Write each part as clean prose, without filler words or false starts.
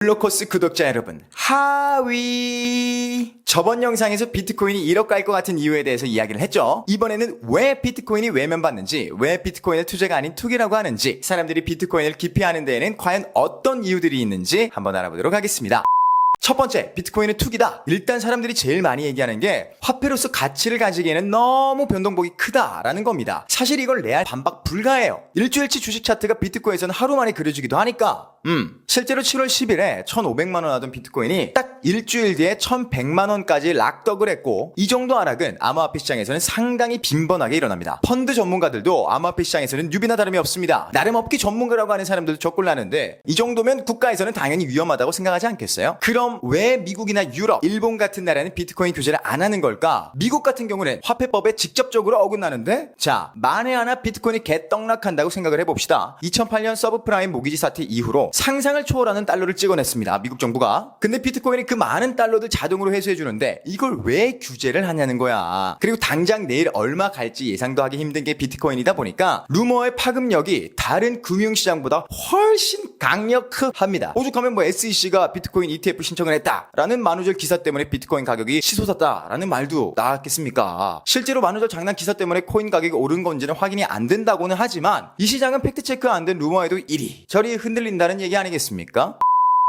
블로커스 구독자 여러분, 하위! 저번 영상에서 비트코인이 1억 갈 것 같은 이유에 대해서 이야기를 했죠. 이번에는 왜 비트코인이 외면받는지, 왜 비트코인을 투자가 아닌 투기라고 하는지, 사람들이 비트코인을 기피하는 데에는 과연 어떤 이유들이 있는지 한번 알아보도록 하겠습니다. 첫 번째, 비트코인은 투기다. 일단 사람들이 제일 많이 얘기하는 게 화폐로서 가치를 가지기에는 너무 변동폭이 크다라는 겁니다. 사실 이걸 레알 반박 불가해요. 일주일치 주식 차트가 비트코인에서는 하루 만에 그려지기도 하니까. 실제로 7월 10일에 1,500만 원 하던 비트코인이 딱 일주일 뒤에 1,100만 원까지 락덕을 했고, 이 정도 하락은 암호화폐 시장에서는 상당히 빈번하게 일어납니다. 펀드 전문가들도 암호화폐 시장에서는 뉴비나 다름이 없습니다. 나름 업계 전문가라고 하는 사람들도 적골나는데 이 정도면 국가에서는 당연히 위험하다고 생각하지 않겠어요? 그럼 왜 미국이나 유럽, 일본 같은 나라는 비트코인 규제를 안 하는 걸까? 미국 같은 경우는 화폐법에 직접적으로 어긋나는데? 자, 만에 하나 비트코인이 개떡락한다고 생각을 해봅시다. 2008년 서브프라임 모기지 사태 이후로 상상을 초월하는 달러를 찍어냈습니다. 미국 정부가. 근데 비트코인이 그 많은 달러들 자동으로 회수해주는데 이걸 왜 규제를 하냐는 거야. 그리고 당장 내일 얼마 갈지 예상도 하기 힘든 게 비트코인이다 보니까 루머의 파급력이 다른 금융시장보다 훨씬 강력합니다. 오죽하면 SEC가 비트코인 ETF 신청을 했다라는 만우절 기사 때문에 비트코인 가격이 치솟았다라는 말도 나왔겠습니까? 실제로 만우절 장난 기사 때문에 코인 가격이 오른 건지는 확인이 안 된다고는 하지만 이 시장은 팩트체크 안 된 루머에도 이리저리 흔들린다는 얘기 아니겠습니까?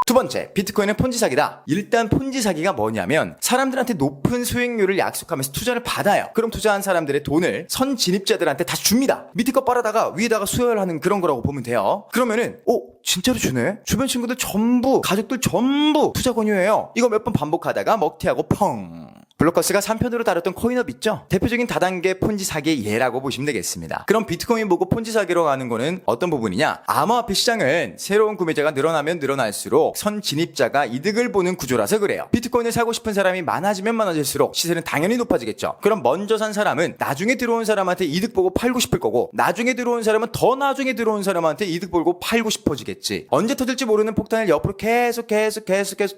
두 번째, 비트코인은 폰지 사기다. 일단 폰지 사기가 뭐냐면 사람들한테 높은 수익률을 약속하면서 투자를 받아요. 그럼 투자한 사람들의 돈을 선진입자들한테 다시 줍니다. 밑에 거 빨아다가 위에다가 수혈하는 그런 거라고 보면 돼요. 그러면은 진짜로 주네? 주변 친구들 전부, 가족들 전부 투자 권유해요. 이거 몇 번 반복하다가 먹튀하고 펑. 블로커스가 3편으로 다뤘던 코인업 있죠? 대표적인 다단계 폰지 사기의 예라고 보시면 되겠습니다. 그럼 비트코인 보고 폰지 사기로 가는 거는 어떤 부분이냐? 암호화폐 시장은 새로운 구매자가 늘어나면 늘어날수록 선진입자가 이득을 보는 구조라서 그래요. 비트코인을 사고 싶은 사람이 많아지면 많아질수록 시세는 당연히 높아지겠죠. 그럼 먼저 산 사람은 나중에 들어온 사람한테 이득 보고 팔고 싶을 거고, 나중에 들어온 사람은 더 나중에 들어온 사람한테 이득 보고 팔고 싶어지겠지. 언제 터질지 모르는 폭탄을 옆으로 계속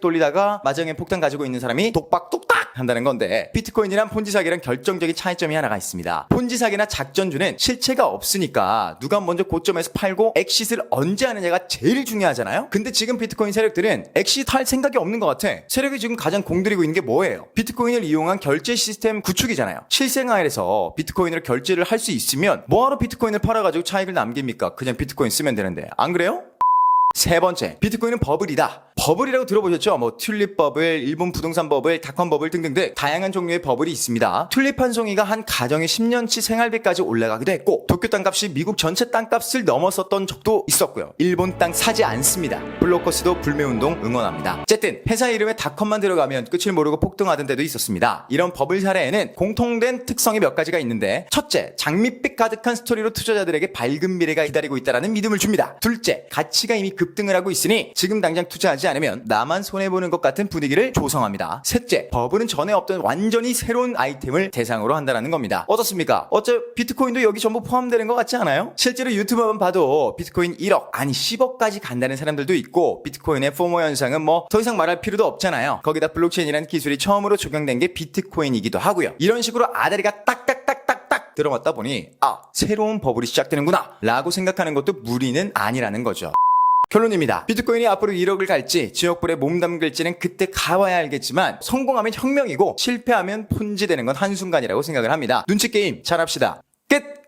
돌리다가 마지막에 폭탄 가지고 있는 사람이 똑딱똑딱 한다는 건데, 비트코인이랑 폰지 사기랑 결정적인 차이점이 하나가 있습니다. 폰지 사기나 작전주는 실체가 없으니까 누가 먼저 고점에서 팔고 엑싯을 언제 하느냐가 제일 중요하잖아요. 근데 지금 비트코인 세력들은 엑싯 할 생각이 없는 것 같아. 세력이 지금 가장 공들이고 있는 게 뭐예요? 비트코인을 이용한 결제 시스템 구축이잖아요. 실생활에서 비트코인으로 결제를 할 수 있으면 뭐하러 비트코인을 팔아가지고 차익을 남깁니까? 그냥 비트코인 쓰면 되는데. 안 그래요? 세 번째, 비트코인은 버블이다. 버블이라고 들어보셨죠? 튤립 버블, 일본 부동산 버블, 닷컴 버블 등등등 다양한 종류의 버블이 있습니다. 튤립 한 송이가 한 가정의 10년치 생활비까지 올라가기도 했고, 도쿄 땅값이 미국 전체 땅값을 넘어섰던 적도 있었고요. 일본 땅 사지 않습니다. 블로커스도 불매운동 응원합니다. 어쨌든 회사 이름에 닷컴만 들어가면 끝을 모르고 폭등하던 때도 있었습니다. 이런 버블 사례에는 공통된 특성이 몇 가지가 있는데, 첫째, 장밋빛 가득한 스토리로 투자자들에게 밝은 미래가 기다리고 있다는 믿음을 줍니다. 둘째, 가치가 이미 급등을 하고 있으니 지금 당장 투자하지 않으면 나만 손해보는 것 같은 분위기를 조성합니다. 셋째, 버블은 전에 없던 완전히 새로운 아이템을 대상으로 한다는 겁니다. 어떻습니까? 비트코인도 여기 전부 포함되는 것 같지 않아요? 실제로 유튜브만 봐도 비트코인 1억, 아니 10억까지 간다는 사람들도 있고, 비트코인의 포모 현상은 더 이상 말할 필요도 없잖아요. 거기다 블록체인이라는 기술이 처음으로 적용된 게 비트코인이기도 하고요. 이런 식으로 아다리가 딱딱딱딱딱 들어맞다 보니 새로운 버블이 시작되는구나 라고 생각하는 것도 무리는 아니라는 거죠. 결론입니다. 비트코인이 앞으로 1억을 갈지 지역불에 몸담글지는 그때 가봐야 알겠지만, 성공하면 혁명이고 실패하면 폰지 되는 건 한순간이라고 생각을 합니다. 눈치 게임 잘합시다. 끝!